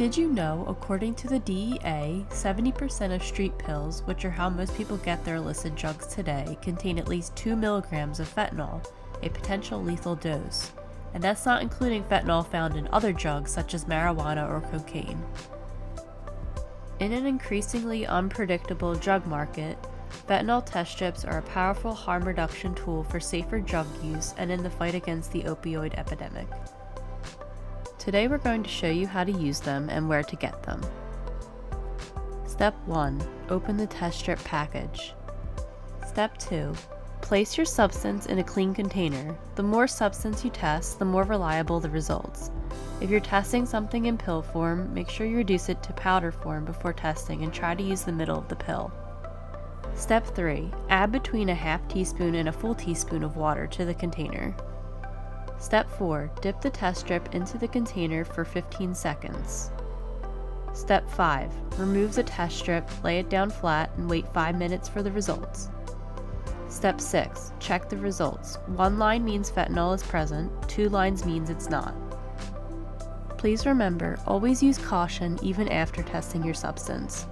Did you know, according to the DEA, 70% of street pills, which are how most people get their illicit drugs today, contain at least 2 milligrams of fentanyl, a potential lethal dose. And that's not including fentanyl found in other drugs such as marijuana or cocaine. In an increasingly unpredictable drug market, fentanyl test strips are a powerful harm reduction tool for safer drug use and in the fight against the opioid epidemic. Today we're going to show you how to use them and where to get them. Step 1. Open the test strip package. Step 2. Place your substance in a clean container. The more substance you test, the more reliable the results. If you're testing something in pill form, make sure you reduce it to powder form before testing and try to use the middle of the pill. Step 3. Add between a half teaspoon and a full teaspoon of water to the container. Step 4. Dip the test strip into the container for 15 seconds. Step 5. Remove the test strip, lay it down flat, and wait 5 minutes for the results. Step 6. Check the results. 1 line means fentanyl is present, 2 lines means it's not. Please remember, always use caution even after testing your substance.